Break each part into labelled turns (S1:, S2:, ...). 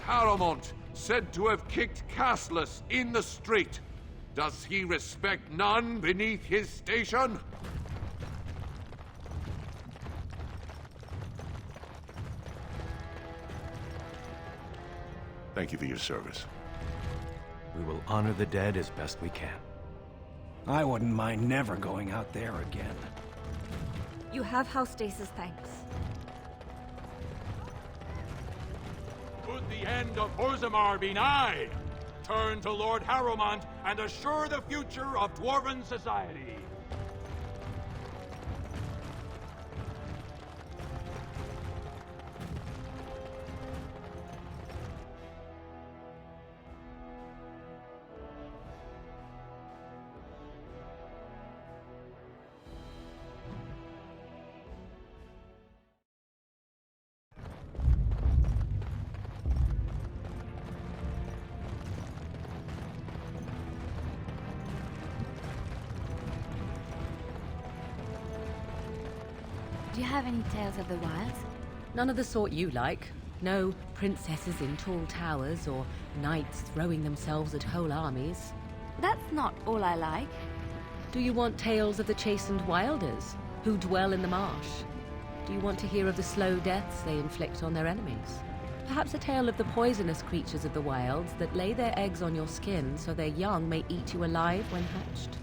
S1: Harrowmont, said to have kicked castless in the street. Does he respect none beneath his station?
S2: Thank you for your service.
S3: We will honor the dead as best we can.
S4: I wouldn't mind never going out there again.
S5: You have House Stasis thanks.
S6: Could the end of Orzammar be nigh? Turn to Lord Harrowmont and assure the future of Dwarven society.
S5: Do you have any tales of the wilds?
S7: None of the sort you like. No princesses in tall towers or knights throwing themselves at whole armies.
S5: That's not all I like.
S7: Do you want tales of the chastened wilders who dwell in the marsh? Do you want to hear of the slow deaths they inflict on their enemies? Perhaps a tale of the poisonous creatures of the wilds that lay their eggs on your skin so their young may eat you alive when hatched?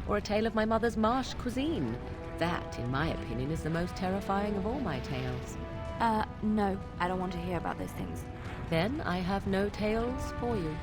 S7: Or a tale of my mother's marsh cuisine? That, in my opinion, is the most terrifying of all my tales.
S5: No, I don't want to hear about those things.
S7: Then I have no tales for you.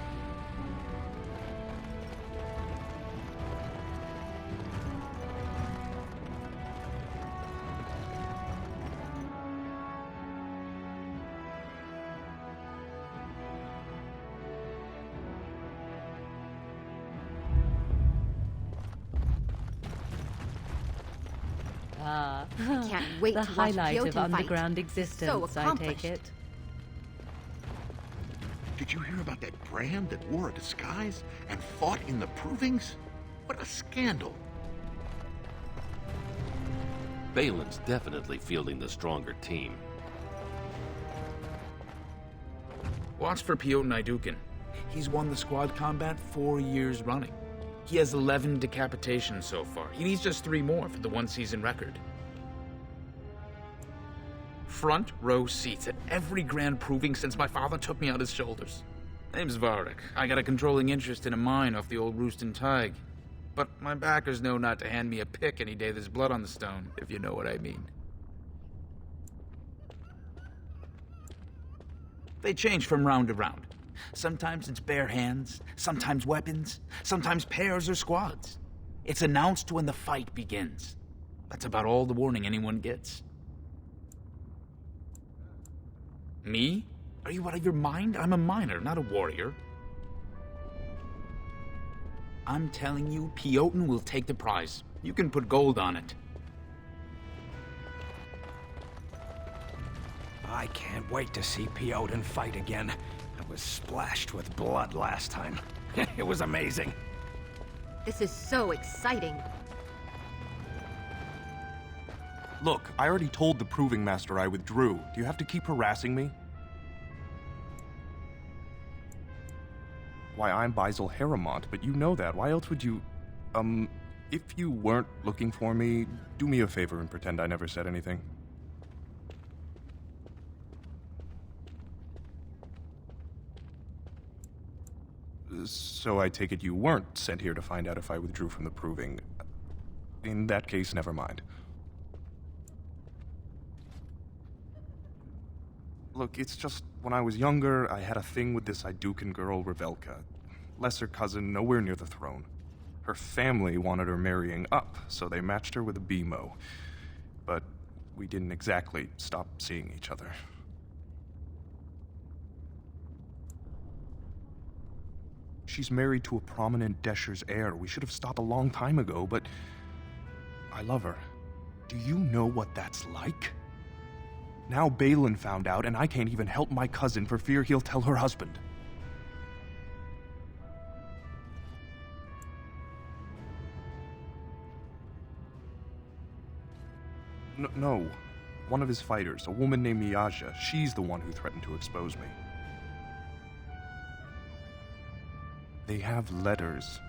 S5: I can't wait
S7: the
S5: to watch
S7: highlight of
S5: Piotr fight.
S7: underground existence,
S5: So
S7: I
S5: accomplished.
S7: take it.
S2: Did you hear about that brand that wore a disguise and fought in the provings? What a scandal.
S8: Balin's definitely fielding the stronger team.
S9: Watch for Piotr Naidukin. He's won the squad combat 4 years running. He has 11 decapitations so far. He needs just 3 more for the one-season record. Front row seats at every grand proving since my father took me on his shoulders. Name's Varric. I got a controlling interest in a mine off the old Roostin Tig. But my backers know not to hand me a pick any day there's blood on the stone, if you know what I mean. They change from round to round. Sometimes it's bare hands, sometimes weapons, sometimes pairs or squads. It's announced when the fight begins. That's about all the warning anyone gets. Me? Are you out of your mind? I'm a miner, not a warrior. I'm telling you, Piotr will take the prize. You can put gold on it.
S4: I can't wait to see Piotr fight again. I was splashed with blood last time. It was amazing.
S5: This is so exciting.
S10: Look, I already told the Proving Master I withdrew. Do you have to keep harassing me? Why, I'm Bizel Harrowmont, but you know that. Why else would you... if you weren't looking for me, do me a favor and pretend I never said anything. So I take it you weren't sent here to find out if I withdrew from the Proving. In that case, never mind. Look, it's just, when I was younger, I had a thing with this Idukan girl, Revelka. Lesser cousin, nowhere near the throne. Her family wanted her marrying up, so they matched her with a BMO. But we didn't exactly stop seeing each other. She's married to a prominent Desher's heir. We should have stopped a long time ago, but I love her. Do you know what that's like? Now Balin found out, and I can't even help my cousin for fear he'll tell her husband. No. One of his fighters, a woman named Miaja, she's the one who threatened to expose me. They have letters.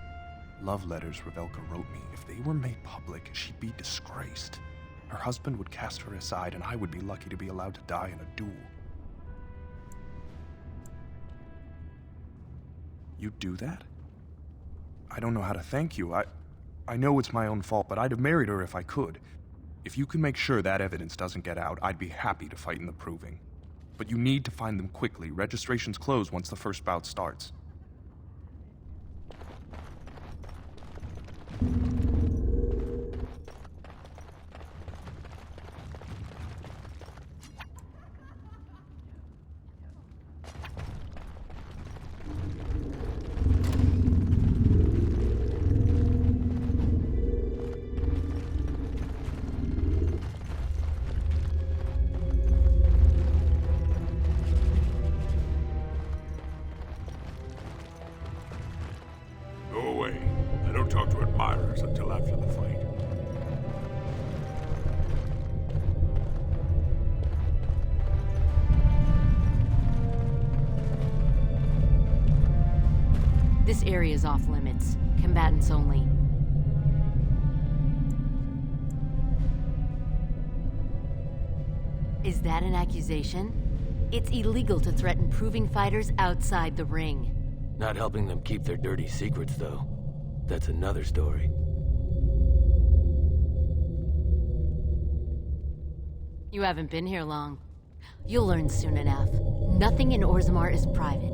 S10: Love letters Revelka wrote me. If they were made public, she'd be disgraced. Her husband would cast her aside, and I would be lucky to be allowed to die in a duel. You'd do that? I don't know how to thank you. I know it's my own fault, but I'd have married her if I could. If you can make sure that evidence doesn't get out, I'd be happy to fight in the proving. But you need to find them quickly. Registrations close once the first bout starts.
S1: Go away. I don't talk to admirers until after the fight.
S11: This area is off limits. Combatants only. Is that an accusation? It's illegal to threaten proving fighters outside the ring.
S3: Not helping them keep their dirty secrets, though. That's another story.
S11: You haven't been here long. You'll learn soon enough. Nothing in Orzammar is private.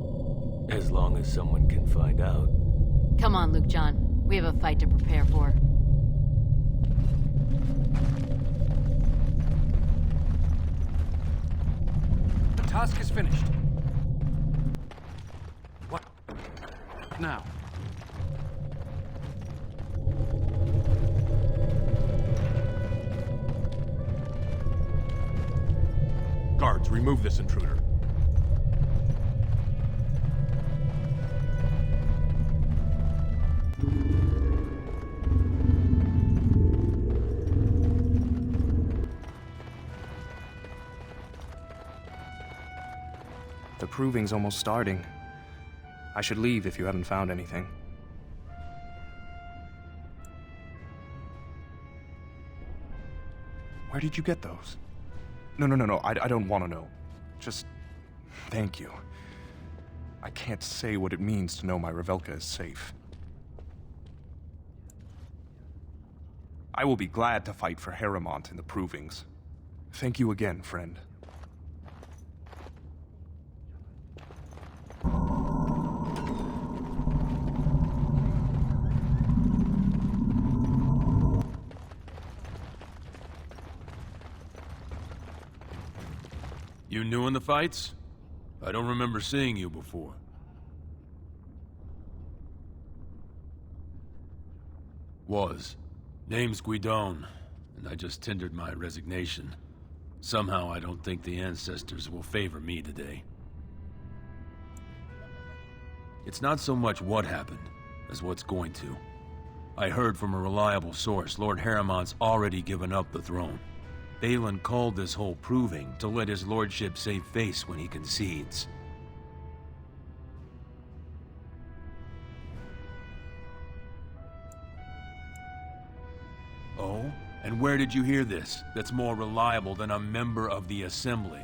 S3: As long as someone can find out.
S11: Come on, Luke John. We have a fight to prepare for.
S4: The task is finished. What now?
S6: Guards, remove this intruder.
S10: The proving's almost starting. I should leave if you haven't found anything. Where did you get those? No. I don't want to know. Just thank you. I can't say what it means to know my Revelka is safe. I will be glad to fight for Harrowmont in the provings. Thank you again, friend.
S8: You new in the fights? I don't remember seeing you before. Was. Name's Guidon, and I just tendered my resignation. Somehow I don't think the ancestors will favor me today. It's not so much what happened, as what's going to. I heard from a reliable source Lord Harrowmont's already given up the throne. Balin called this whole proving to let his lordship save face when he concedes. Oh? And where did you hear this that's more reliable than a member of the Assembly?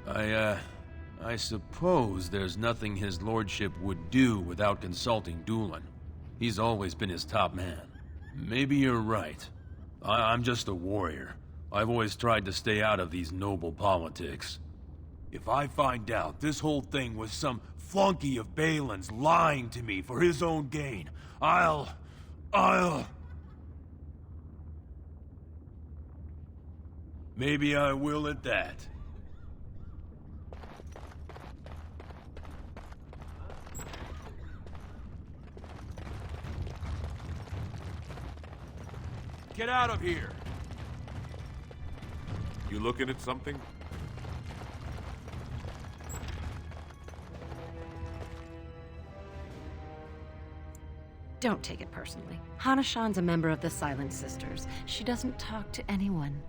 S8: I suppose there's nothing his lordship would do without consulting Doolan. He's always been his top man. Maybe you're right. I'm just a warrior. I've always tried to stay out of these noble politics. If I find out this whole thing was some flunky of Balin's lying to me for his own gain, I'll... Maybe I will at that.
S6: Get out of here!
S1: You looking at something?
S11: Don't take it personally. Hana-shan's a member of the Silent Sisters. She doesn't talk to anyone.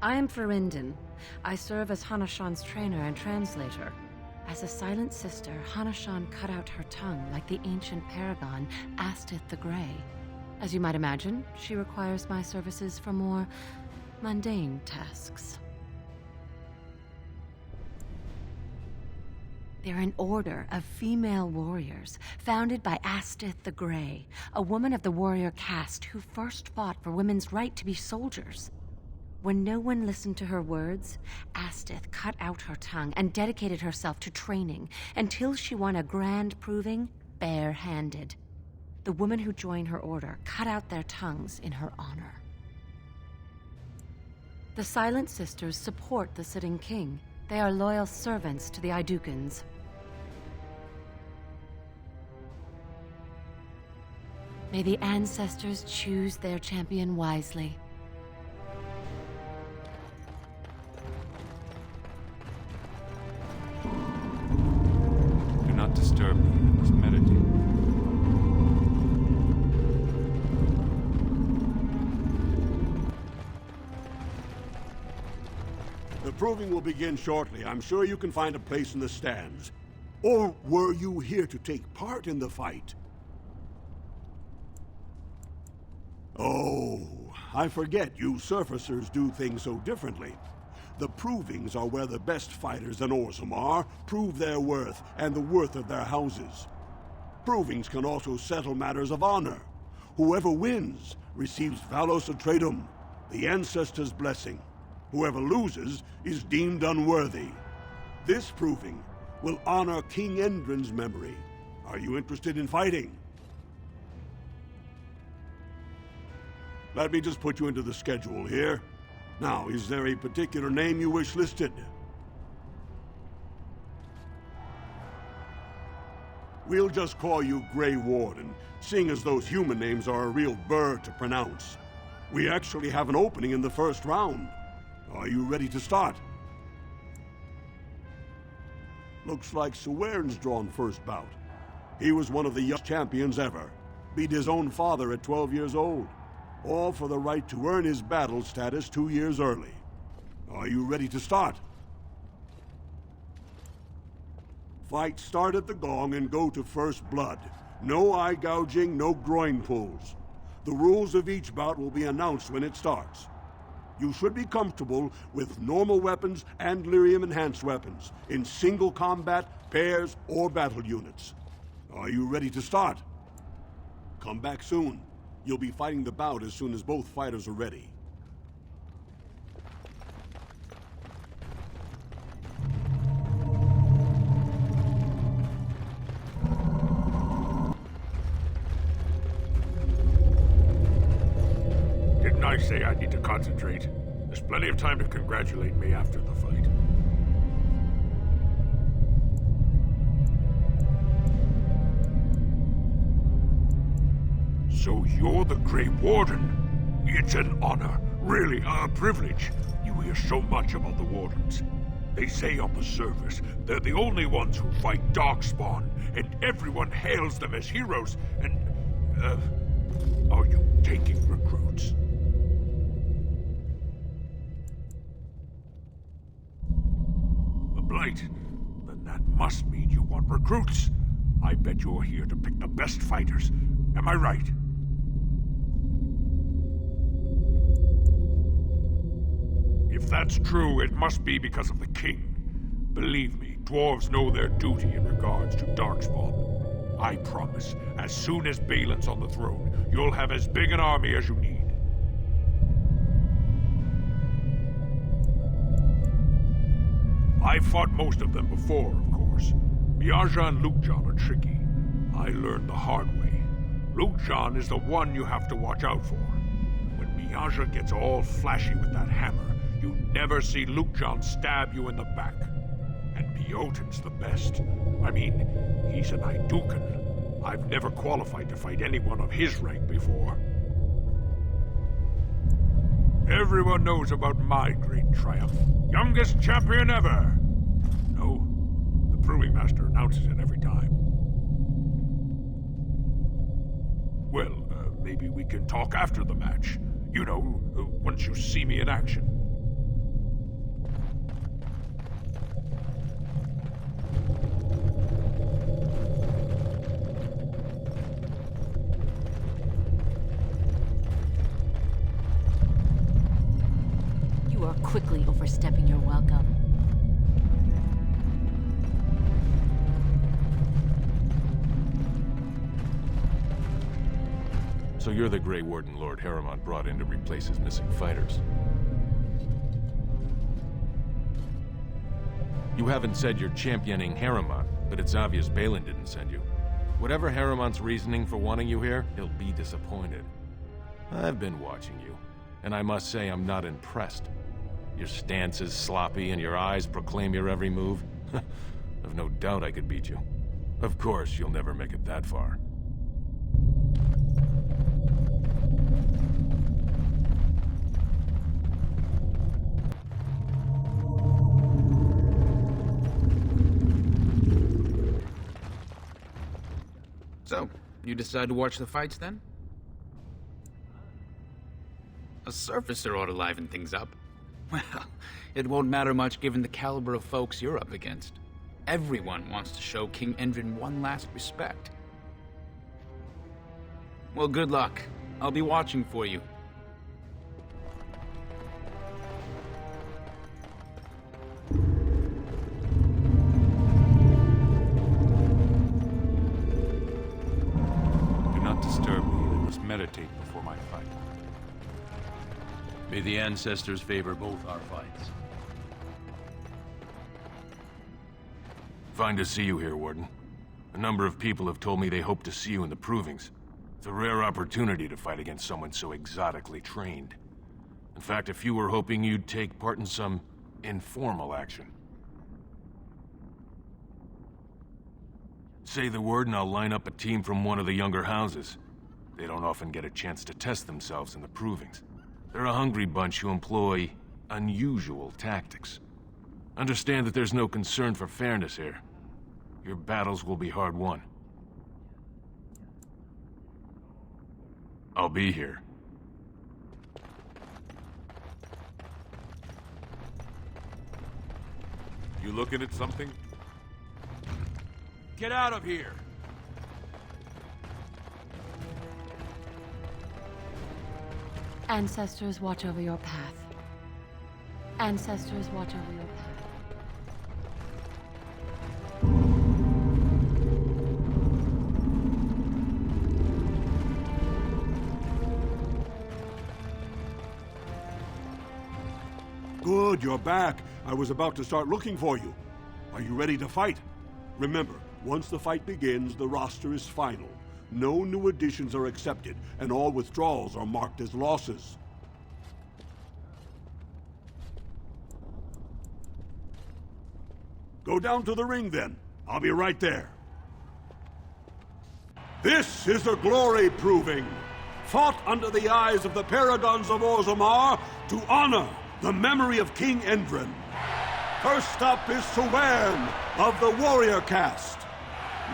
S7: I am Ferinden. I serve as Hanashan's trainer and translator. As a silent sister, Hanashan cut out her tongue like the ancient paragon Astith the Grey. As you might imagine, she requires my services for more mundane tasks. They're an order of female warriors, founded by Astith the Grey, a woman of the warrior caste who first fought for women's right to be soldiers. When no one listened to her words, Astith cut out her tongue and dedicated herself to training until she won a grand proving bare-handed. The women who joined her order cut out their tongues in her honor. The Silent Sisters support the sitting king. They are loyal servants to the Idukans. May the ancestors choose their champion wisely.
S6: Do not disturb me. I must meditate.
S12: The proving will begin shortly. I'm sure you can find a place in the stands. Or were you here to take part in the fight? Oh, I forget you surfacers do things so differently. The provings are where the best fighters in Orzammar prove their worth and the worth of their houses. Provings can also settle matters of honor. Whoever wins receives Valos Atreidum, the ancestors' blessing. Whoever loses is deemed unworthy. This proving will honor King Endrin's memory. Are you interested in fighting? Let me just put you into the schedule here. Now, is there a particular name you wish listed? We'll just call you Grey Warden, seeing as those human names are a real burr to pronounce. We actually have an opening in the first round. Are you ready to start? Looks like Suwern's drawn first bout. He was one of the youngest champions ever. Beat his own father at 12 years old. All for the right to earn his battle status 2 years early. Are you ready to start? Fight start at the gong and go to first blood. No eye gouging, no groin pulls. The rules of each bout will be announced when it starts. You should be comfortable with normal weapons and lyrium-enhanced weapons, in single combat, pairs, or battle units. Are you ready to start? Come back soon. You'll be fighting the bout as soon as both fighters are ready.
S6: Didn't I say I need to concentrate? There's plenty of time to congratulate me after the fight. So you're the Grey Warden? It's an honor, really a privilege. You hear so much about the Wardens. They say on the surface they're the only ones who fight Darkspawn, and everyone hails them as heroes, and... are you taking recruits? A blight? Then that must mean you want recruits. I bet you're here to pick the best fighters. Am I right? If that's true, it must be because of the king. Believe me, dwarves know their duty in regards to Darkspawn. I promise, as soon as Balin's on the throne, you'll have as big an army as you need. I've fought most of them before, of course. Miaja and Lukejon are tricky. I learned the hard way. Lukejon is the one you have to watch out for. When Miaja gets all flashy with that hammer, you never see Lukejon stab you in the back. And Biotin's the best. I mean, he's an Idukan. I've never qualified to fight anyone of his rank before. Everyone knows about my great triumph. Youngest champion ever! No, the Proving Master announces it every time. Well, maybe we can talk after the match. You know, once you see me in action.
S13: you're the Grey Warden Lord Harrowmont brought in to replace his missing fighters. You haven't said you're championing Harrowmont, but it's obvious Balin didn't send you. Whatever Harrowmont's reasoning for wanting you here, he'll be disappointed. I've been watching you, and I must say I'm not impressed. Your stance is sloppy and your eyes proclaim your every move. I've no doubt I could beat you. Of course, you'll never make it that far.
S9: So, you decide to watch the fights then? A surfacer ought to liven things up. Well, it won't matter much given the caliber of folks you're up against. Everyone wants to show King Endrin one last respect. Well, good luck. I'll be watching for you.
S13: Do not disturb me. I must meditate before my fight.
S8: May the ancestors favor both our fights.
S13: Fine to see you here, Warden. A number of people have told me they hope to see you in the provings. It's a rare opportunity to fight against someone so exotically trained. In fact, a few were hoping you'd take part in some informal action. Say the word and I'll line up a team from one of the younger houses. They don't often get a chance to test themselves in the provings. They're a hungry bunch who employ unusual tactics. Understand that there's no concern for fairness here. Your battles will be hard won. I'll be here.
S1: You looking at something? Get out of here!
S5: Ancestors, watch over your path. Ancestors, watch over your path.
S12: Good, you're back. I was about to start looking for you. Are you ready to fight? Remember, once the fight begins, the roster is final. No new additions are accepted, and all withdrawals are marked as losses. Go down to the ring, then. I'll be right there. This is a glory proving, fought under the eyes of the Paragons of Orzammar to honor the memory of King Endrin. First up is Siwern of the Warrior Caste.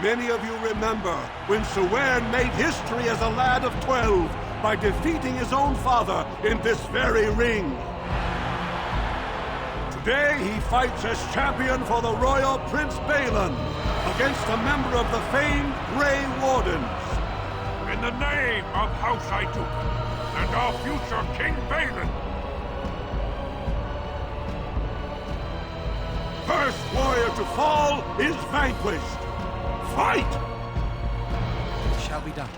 S12: Many of you remember when Siwern made history as a lad of 12 by defeating his own father in this very ring. Today he fights as champion for the Royal Prince Balin against a member of the famed Grey Wardens.
S6: In the name of House Iduka and our future King Balin.
S12: First warrior to fall is vanquished. Fight!
S4: It shall be done.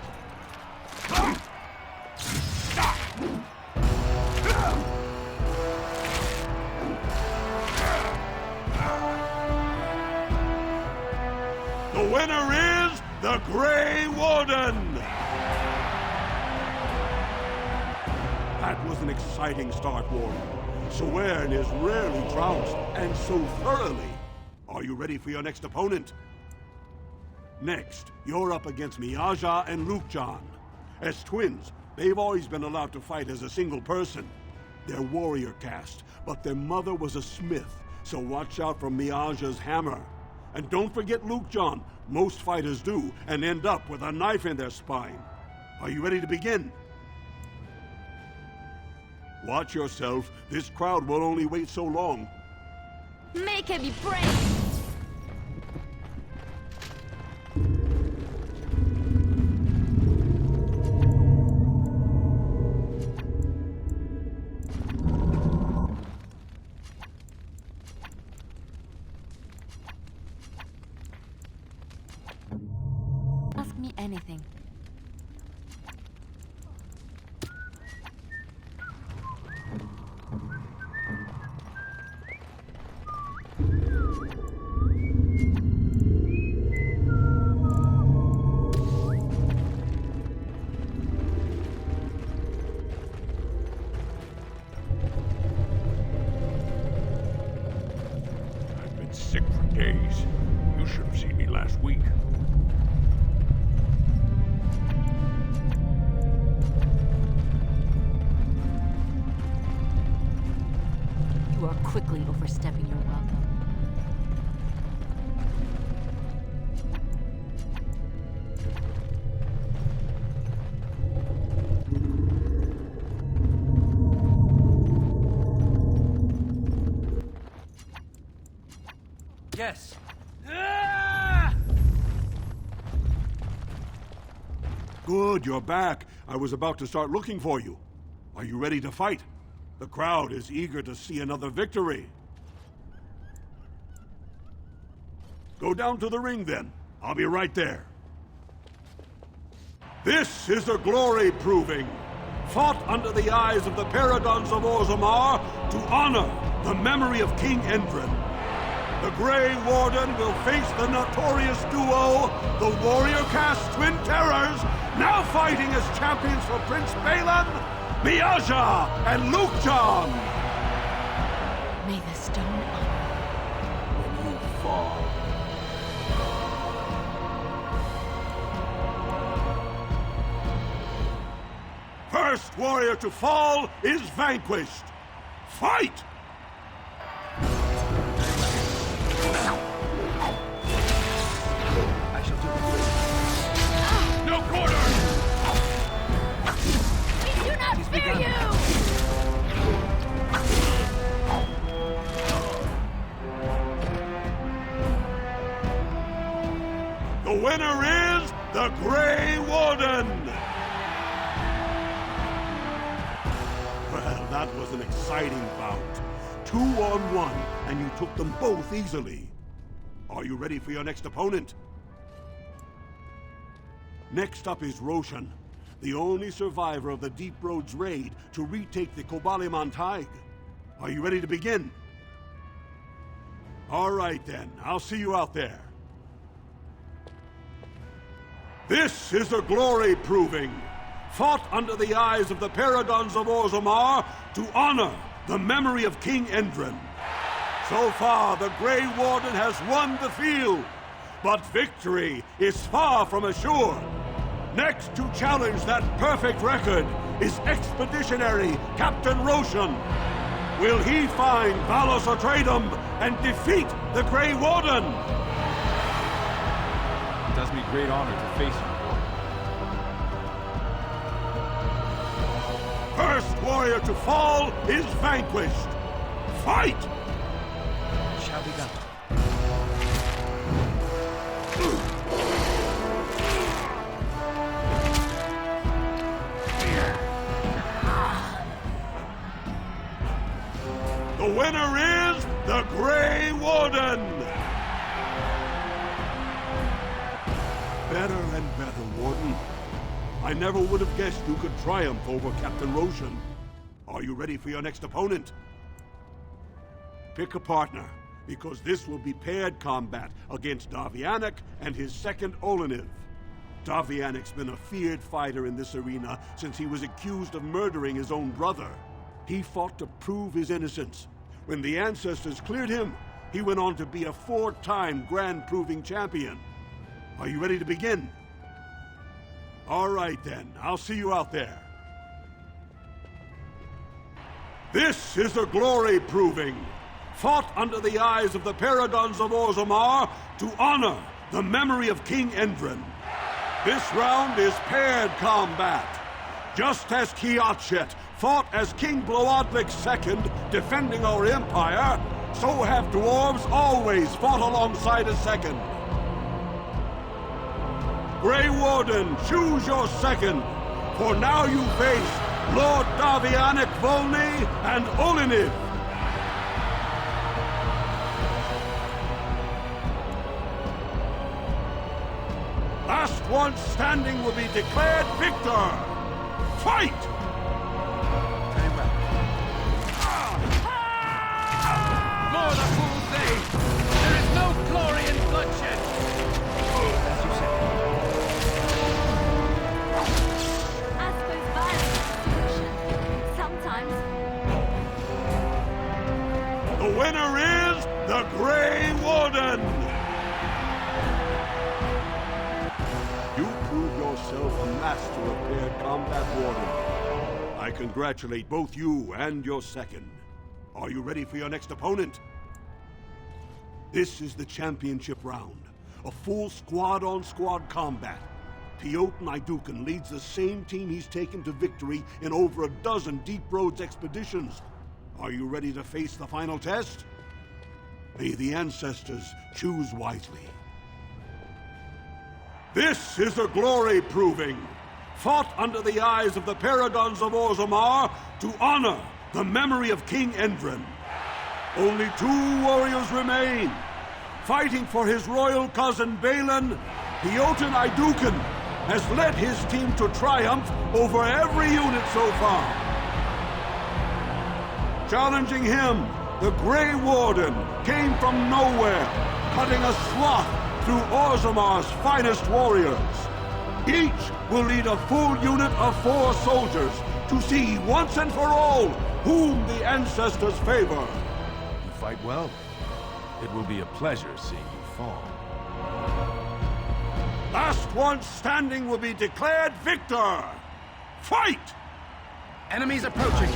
S12: The winner is the Grey Warden! That was an exciting start, Warden. Siwern is rarely trounced, and so thoroughly. Are you ready for your next opponent? Next, you're up against Miaja and Lukejan. As twins, they've always been allowed to fight as a single person. They're warrior caste, but their mother was a smith, so watch out for Miaja's hammer. And don't forget Lukejan. Most fighters do, and end up with a knife in their spine. Are you ready to begin? Watch yourself. This crowd will only wait so long.
S5: Make him be brave! Ask me anything.
S6: sick for days. You should have seen me last week.
S11: You are quickly overstepping your welcome.
S3: Yes.
S12: Good, you're back. I was about to start looking for you. Are you ready to fight? The crowd is eager to see another victory. Go down to the ring, then. I'll be right there. This is a glory proving, fought under the eyes of the Paragons of Orzammar to honor the memory of King Endrin. The Grey Warden will face the notorious duo, the Warrior Caste Twin Terrors, now fighting as champions for Prince Balin, Miaja and Lukejon!
S11: May the stone honor
S12: When you fall. First warrior to fall is vanquished. Fight!
S3: I shall do it.
S6: No quarter!
S5: We do not fear you!
S12: The winner is the Grey Warden! Well, that was an exciting bout. 2-on-1, and you took them both easily. Are you ready for your next opponent? Next up is Roshan, the only survivor of the Deep Roads raid to retake the Kobaliman Taig. Are you ready to begin? All right then, I'll see you out there. This is a glory proving, fought under the eyes of the Paragons of Orzammar to honor the memory of King Endrin. So far, the Grey Warden has won the field, but victory is far from assured. Next to challenge that perfect record is Expeditionary Captain Roshan. Will he find Valos Atreidum and defeat the Grey Warden?
S3: It does me great honor to face you.
S12: First warrior to fall is vanquished. Fight!
S3: Shall be done.
S12: The winner is the Grey Warden! Better and better, Warden. I never would have guessed you could triumph over Captain Roshan. Are you ready for your next opponent? Pick a partner, because this will be paired combat against Davianic and his second Oleniv. Davianic's been a feared fighter in this arena since he was accused of murdering his own brother. He fought to prove his innocence. When the ancestors cleared him, he went on to be a 4-time Grand Proving Champion. Are you ready to begin? All right then, I'll see you out there. This is a glory proving, fought under the eyes of the Paragons of Orzammar to honor the memory of King Endrin. This round is paired combat. Just as Kiatchet fought as King Bloodlick II defending our empire, so have dwarves always fought alongside a second. Grey Warden, choose your second, for now you face Lord Davianic Volney and Oleniv. Last one standing will be declared victor. Fight!
S3: Very well. More the fools say! There is no glory in bloodshed! As you say.
S5: I suppose violence is a solution. Sometimes.
S12: The winner is the Grey Grey Warden! You prove yourself a master of paired combat, Warden. I congratulate both you and your second. Are you ready for your next opponent? This is the championship round. A full squad-on-squad combat. Piotr Naidukan leads the same team he's taken to victory in over a dozen Deep Roads expeditions. Are you ready to face the final test? May the ancestors choose wisely. This is a glory proving, fought under the eyes of the Paragons of Orzammar to honor the memory of King Endrin. Only 2 warriors remain. Fighting for his royal cousin Balin, Piotr Naidukan has led his team to triumph over every unit so far. Challenging him, the Grey Warden came from nowhere, cutting a swath through Orzammar's finest warriors. Each will lead a full unit of 4 soldiers to see once and for all whom the ancestors favor.
S13: You fight well. It will be a pleasure seeing you fall.
S12: Last one standing will be declared victor. Fight!
S3: Enemies approaching.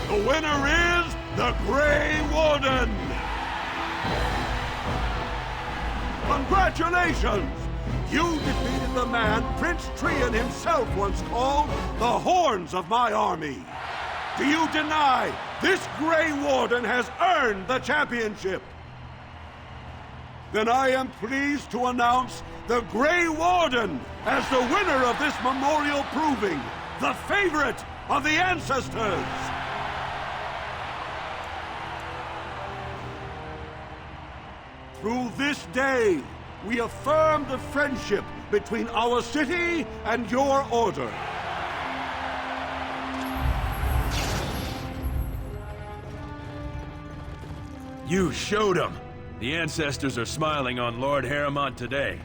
S12: The winner is the Grey Warden! Congratulations! You defeated the man Prince Trian himself once called the Horns of my army. Do you deny this Grey Warden has earned the championship? Then I am pleased to announce the Grey Warden as the winner of this memorial proving, the favorite of the ancestors. Through this day, we affirm the friendship between our city and your order.
S8: You showed them. The ancestors are smiling on Lord Harrowmont today.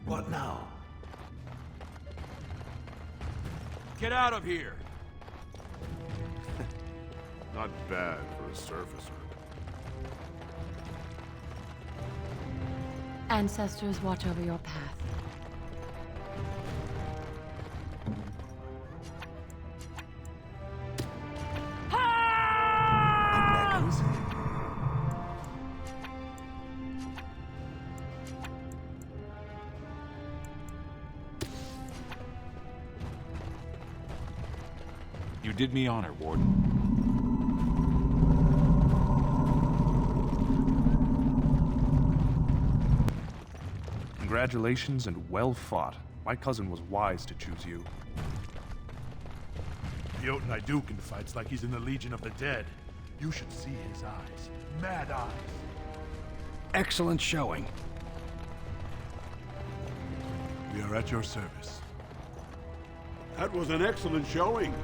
S3: What now?
S1: Get out of here!
S12: Not bad for a surfacer.
S11: Ancestors, watch over your path.
S13: You did me honor, Warden.
S10: Congratulations and well fought. My cousin was wise to choose you.
S6: Piotr Naidukan fights like he's in the Legion of the Dead. You should see his eyes. Mad eyes.
S4: Excellent showing.
S6: We are at your service.
S12: That was an excellent showing.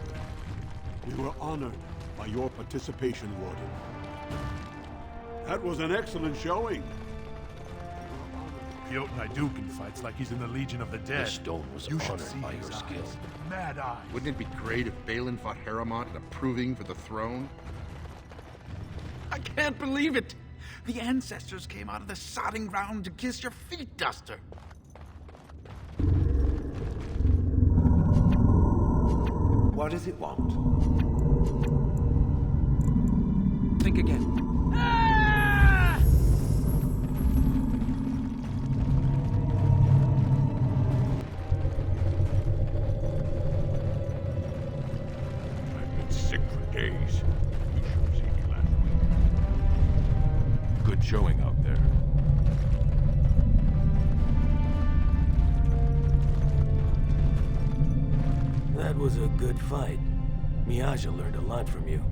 S12: We were honored by your participation, Warden. That was an excellent showing.
S6: Piotr Naidukan fights like he's in the Legion of the Dead.
S2: The stone was
S6: You should
S2: honored
S6: see
S2: by
S6: his
S2: your
S6: eyes.
S2: skill.
S6: Mad eyes.
S2: Wouldn't it be great if Balin fought Harrowmont in a proving for the throne?
S9: I can't believe it! The ancestors came out of the sodding ground to kiss your feet, Duster.
S3: What does it want?
S4: Think again.
S6: I've been sick for days. You should have seen me last week.
S13: Good showing out there.
S4: was a good fight. Miaja learned a lot from you.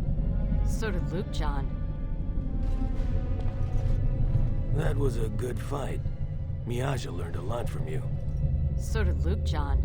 S11: So did Luke John.
S4: That was a good fight. Miaja learned a lot from you.
S11: So did Luke John.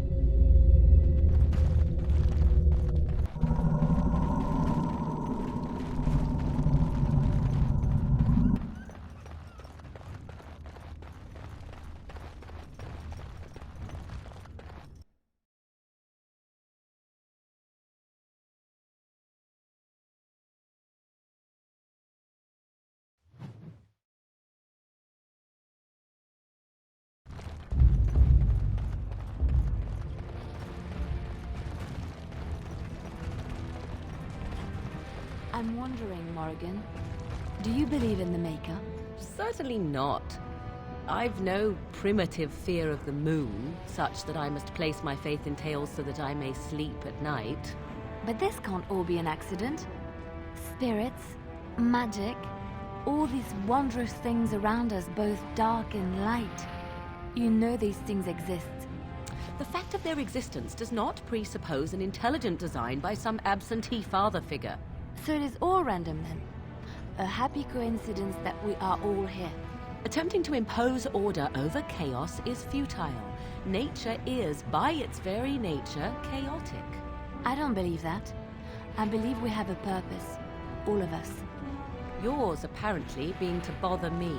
S11: I'm wondering, Morrigan, do you believe in the Maker?
S7: Certainly not. I've no primitive fear of the moon, such that I must place my faith in tales so that I may sleep at night.
S5: But this can't all be an accident. Spirits, magic, all these wondrous things around us, both dark and light. You know these things exist.
S7: The fact of their existence does not presuppose an intelligent design by some absentee father figure.
S5: So it is all random then. A happy coincidence that we are all here.
S7: Attempting to impose order over chaos is futile. Nature is, by its very nature, chaotic.
S5: I don't believe that. I believe we have a purpose. All of us.
S7: Yours, apparently, being to bother me.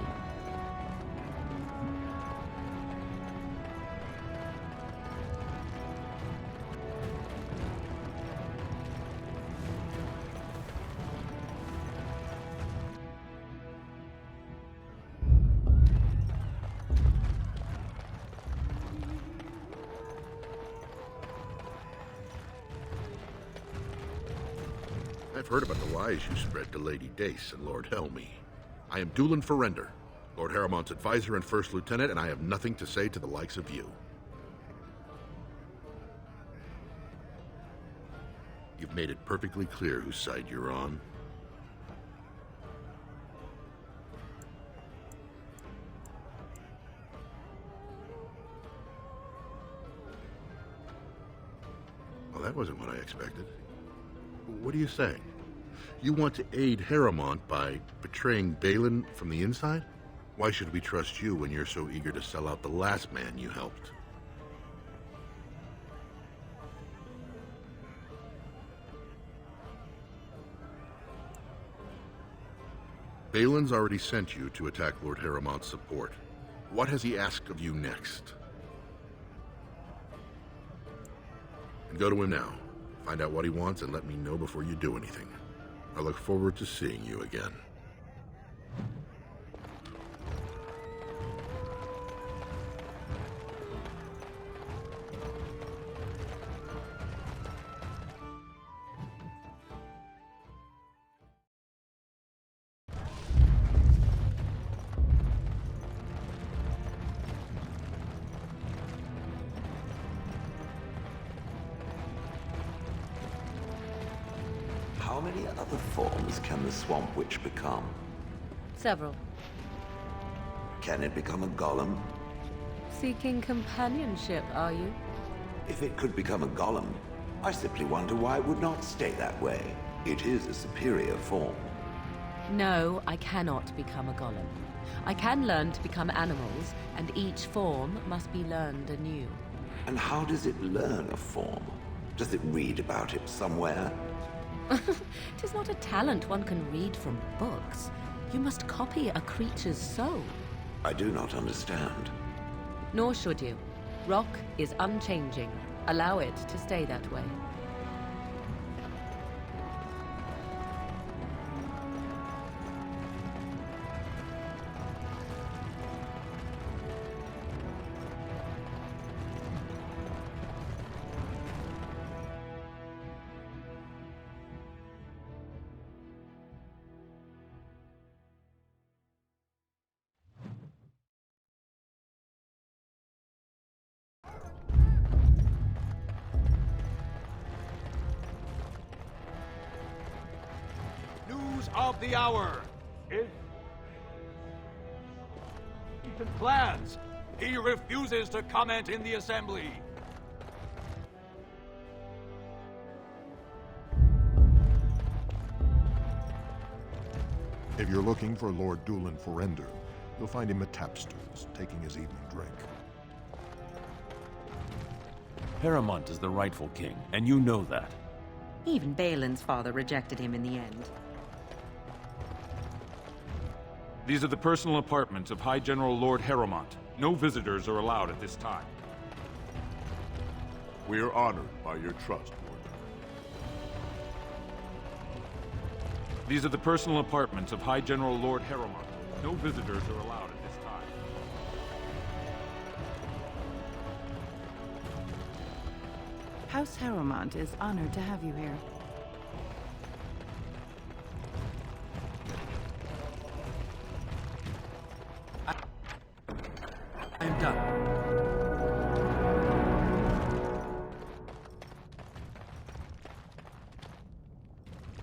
S2: I've heard about the lies you spread to Lady Dace and Lord Helmy. I am Doolan Ferrender, Lord Harrowmont's advisor and first lieutenant, and I have nothing to say to the likes of you. You've made it perfectly clear whose side you're on. Well, that wasn't what I expected. What are you saying? You want to aid Harrowmont by betraying Balin from the inside? Why should we trust you when you're so eager to sell out the last man you helped? Balin's already sent you to attack Lord Harrowmont's support. What has he asked of you next? And go to him now. Find out what he wants and let me know before you do anything. I look forward to seeing you again.
S14: How many other forms can the Swamp Witch become?
S7: Several.
S14: Can it become a golem?
S7: Seeking companionship, are you?
S14: If it could become a golem, I simply wonder why it would not stay that way. It is a superior form.
S7: No, I cannot become a golem. I can learn to become animals, and each form must be learned anew.
S14: And how does it learn a form? Does it read about it somewhere?
S7: 'Tis not a talent one can read from books. You must copy a creature's soul.
S14: I do not understand.
S7: Nor should you. Rock is unchanging. Allow it to stay that way.
S3: News of the hour is Ethan's plans. He refuses to comment in the assembly.
S15: you're looking for Lord Doolan Forender, you'll find him at Tapster's, taking his evening drink.
S8: Harrowmont is the rightful king, and you know that.
S16: Even Balin's father rejected him in the end.
S17: These are the personal apartments of High General Lord Harrowmont. No visitors are allowed at this time.
S12: We are honored by your trust, Warden.
S17: These are the personal apartments of High General Lord Harrowmont. No visitors are allowed at this time.
S18: House Harrowmont is honored to have you here.
S4: I'm done.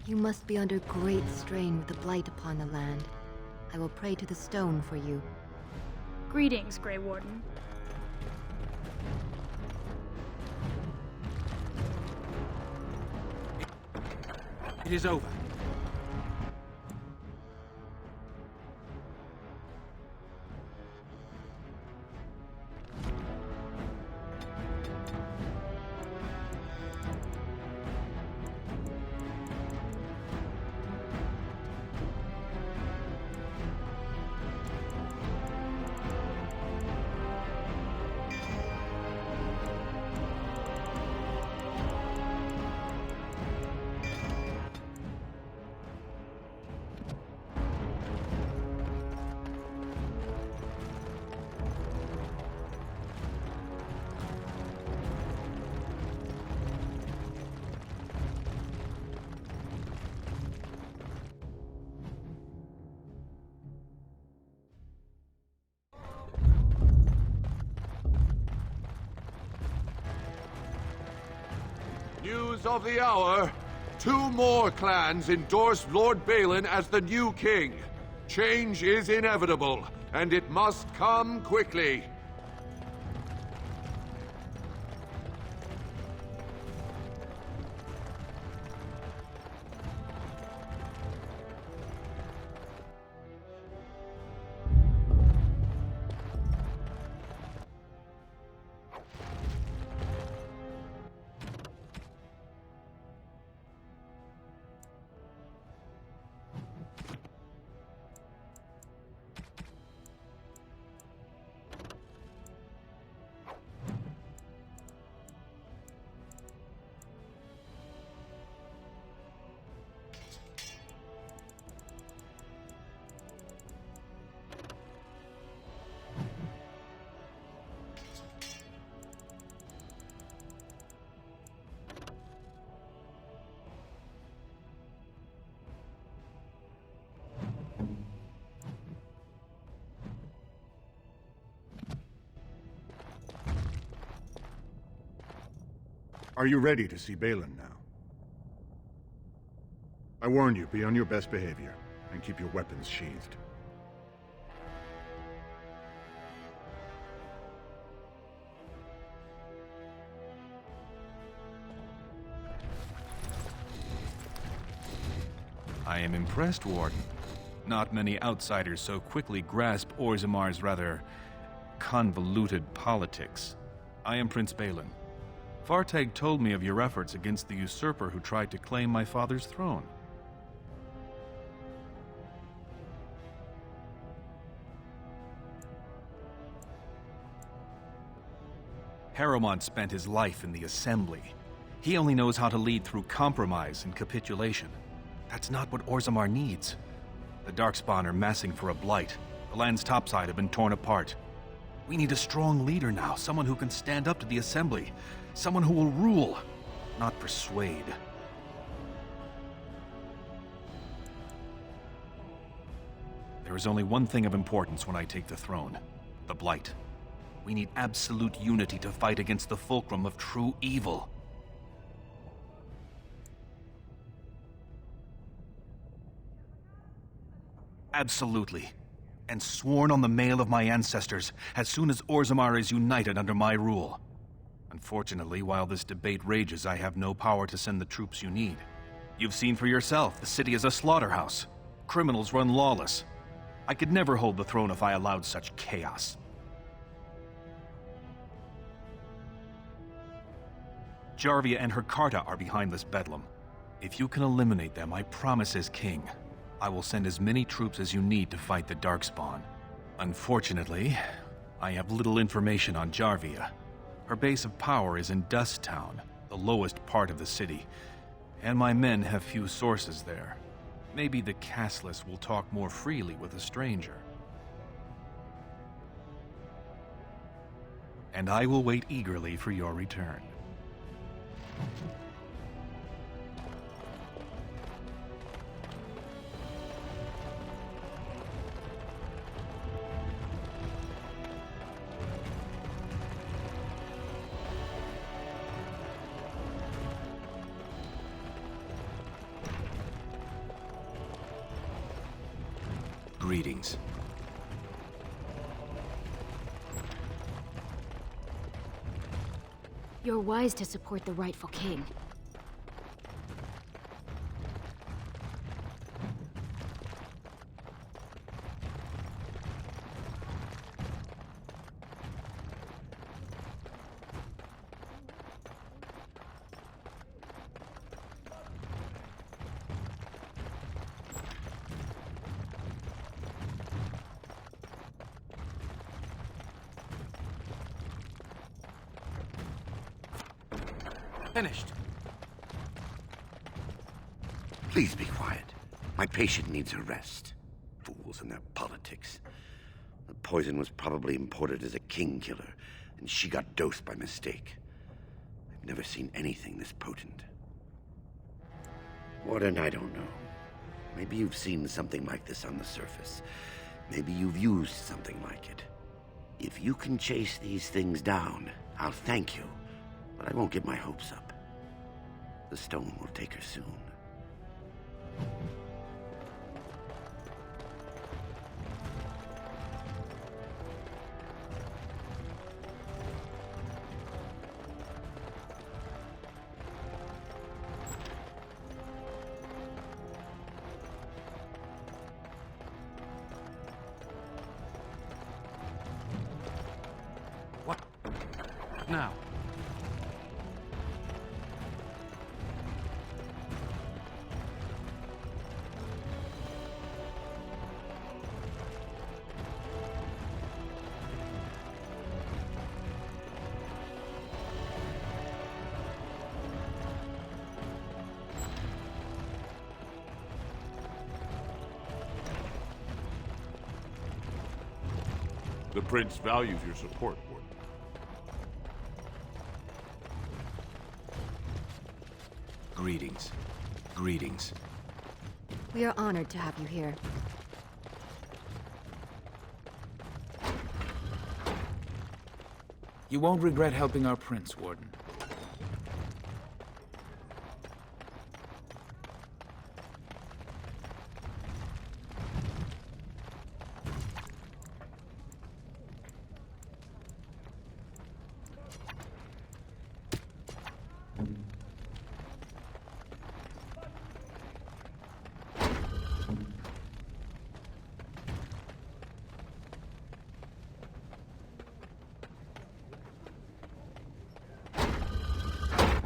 S19: You must be under great strain with the blight upon the land. I will pray to the stone for you.
S20: Greetings, Grey Warden.
S4: It is over.
S1: News of the hour. 2 more clans endorse Lord Balin as the new king. Change is inevitable, and it must come quickly.
S21: Are you ready to see Balin now? I warn you, be on your best behavior, and keep your weapons sheathed.
S22: I am impressed, Warden. Not many outsiders so quickly grasp Orzamar's rather convoluted politics. I am Prince Balin. Fartag told me of your efforts against the usurper who tried to claim my father's throne. Harrowmont spent his life in the Assembly. He only knows how to lead through compromise and capitulation. That's not what Orzammar needs. The Darkspawn are massing for a blight. The land's topside have been torn apart. We need a strong leader now, someone who can stand up to the Assembly. Someone who will rule, not persuade. There is only one thing of importance when I take the throne: the Blight. We need absolute unity to fight against the fulcrum of true evil. Absolutely. And sworn on the mail of my ancestors as soon as Orzammar is united under my rule. Unfortunately, while this debate rages, I have no power to send the troops you need. You've seen for yourself, the city is a slaughterhouse. criminals run lawless. I could never hold the throne if I allowed such chaos. Jarvia and her Carta are behind this bedlam. If you can eliminate them, I promise as king, I will send as many troops as you need to fight the Darkspawn. Unfortunately, I have little information on Jarvia. Her base of power is in Dust Town, the lowest part of the city, and my men have few sources there. Maybe the castless will talk more freely with a stranger. And I will wait eagerly for your return.
S4: Greetings.
S9: You're wise to support the rightful king.
S4: Finished.
S10: Please be quiet. My patient needs a rest. Fools and their politics. The poison was probably imported as a king killer, and she got dosed by mistake. I've never seen anything this potent. Warden, I don't know. Maybe you've seen something like this on the surface. Maybe you've used something like it. If you can chase these things down, I'll thank you. But I won't get my hopes up. The stone will take her soon.
S4: What now?
S17: The Prince values your support, Warden.
S4: Greetings. Greetings.
S19: We are honored to have you here.
S3: You won't regret helping our prince, Warden.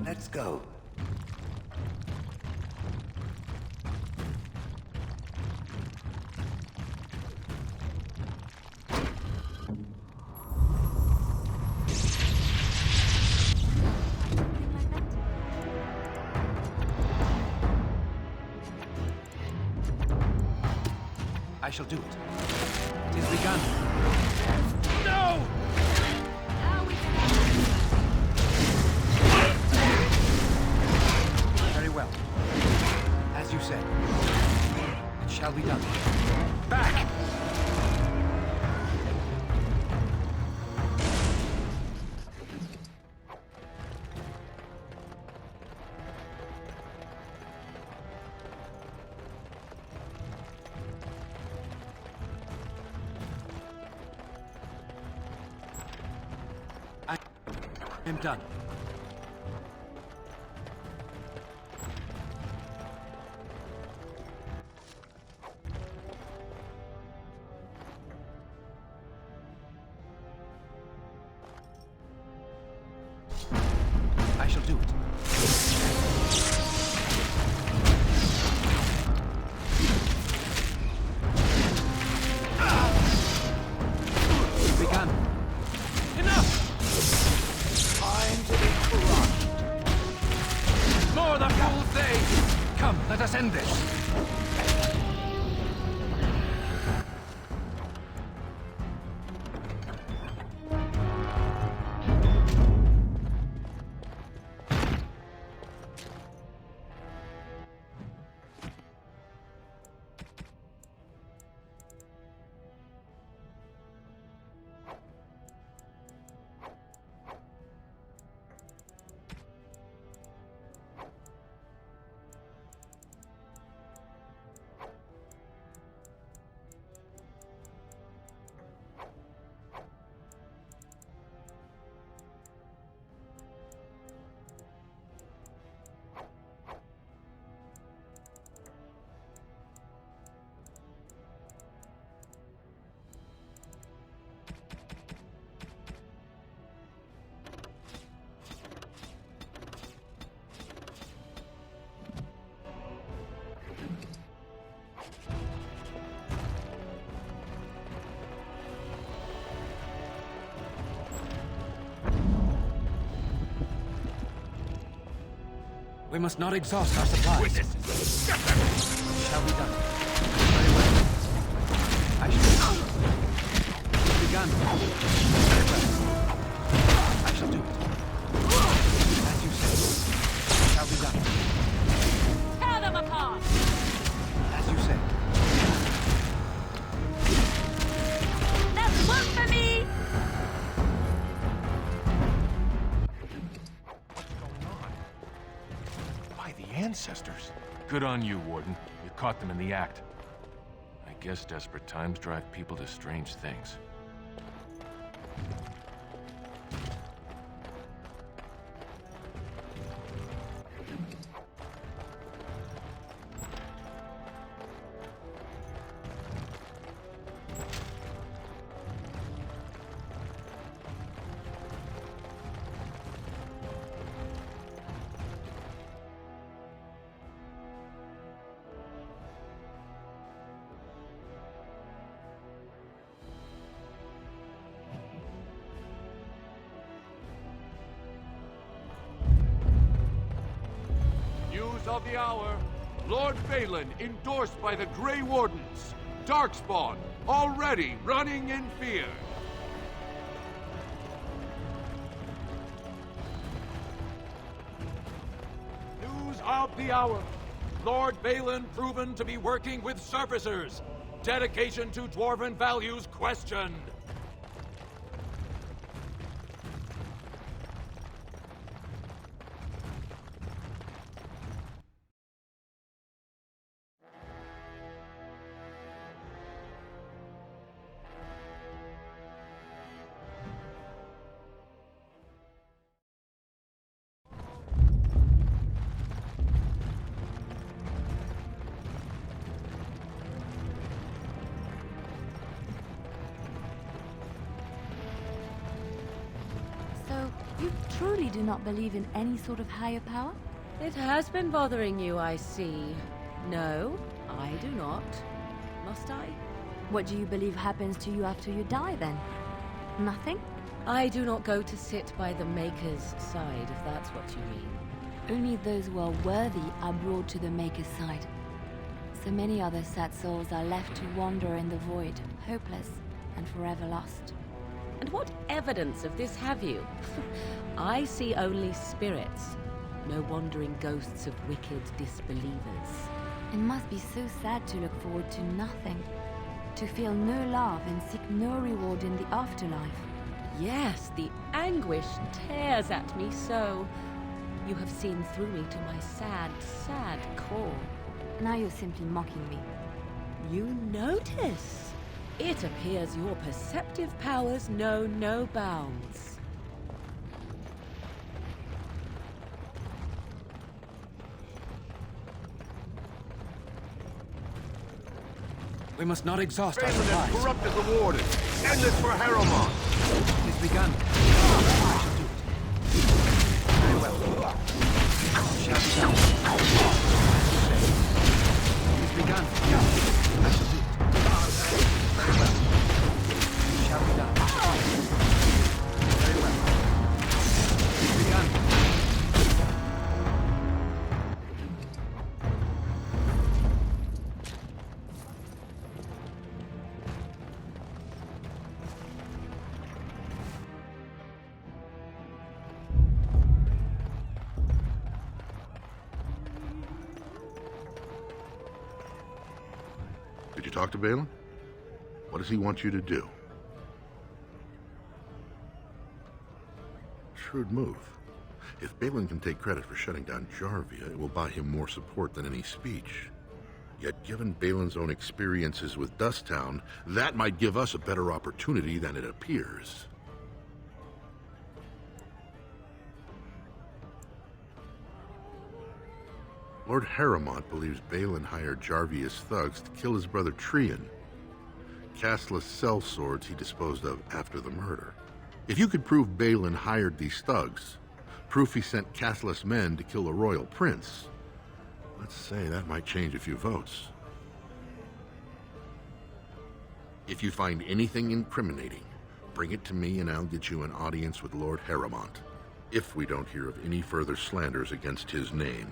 S10: Let's go.
S4: I shall do it. It is begun.
S3: No!
S4: Very well. As you said. It shall be done. Back! I'm done. Let us end this. We must not exhaust our supplies.
S3: Witness!
S4: Shall be done. Very well. I shall. Begun. Very well. I shall do it. As you say. Shall be done.
S11: Tear them apart!
S4: As you say.
S11: That's one for me!
S22: Ancestors. Good on you, Warden. You caught them in the act. I guess desperate times drive people to strange things.
S1: Of the hour, Lord Balin endorsed by the Grey Wardens. Darkspawn already running in fear.
S17: News of the hour. Lord Balin proven to be working with surfacers. Dedication to dwarven values questioned.
S5: You truly do not believe in any sort of higher power?
S7: It has been bothering you, I see. No, I do not. Must I?
S5: What do you believe happens to you after you die, then? Nothing?
S7: I do not go to sit by the Maker's side, if that's what you mean.
S5: Only those who are worthy are brought to the Maker's side. So many other sad souls are left to wander in the void, hopeless and forever lost.
S7: And what evidence of this have you? I see only spirits, no wandering ghosts of wicked disbelievers.
S5: It must be so sad to look forward to nothing, to feel no love and seek no reward in the afterlife.
S7: Yes, the anguish tears at me so. You have seen through me to my sad, sad core.
S5: Now you're simply mocking me.
S7: You notice? It appears your perceptive powers know no bounds.
S4: We must not exhaust our
S1: Balin
S4: supplies.
S1: has corrupted the Warden. End this for Harrowmont.
S4: It is begun. I shall do it. Very well. Shall be done. It is begun. I shall do it. Very well. Shall be done. Very well. It is begun.
S2: talk to Balin? What does he want you to do? Shrewd move. If Balin can take credit for shutting down Jarvia, it will buy him more support than any speech. Yet given Balin's own experiences with Dusttown, that might give us a better opportunity than it appears. Lord Harrowmont believes Balin hired Jarvia's thugs to kill his brother Trian. Castless sellswords he disposed of after the murder. If you could prove Balin hired these thugs, proof he sent castless men to kill a royal prince, let's say that might change a few votes. If you find anything incriminating, bring it to me and I'll get you an audience with Lord Harrowmont, if we don't hear of any further slanders against his name.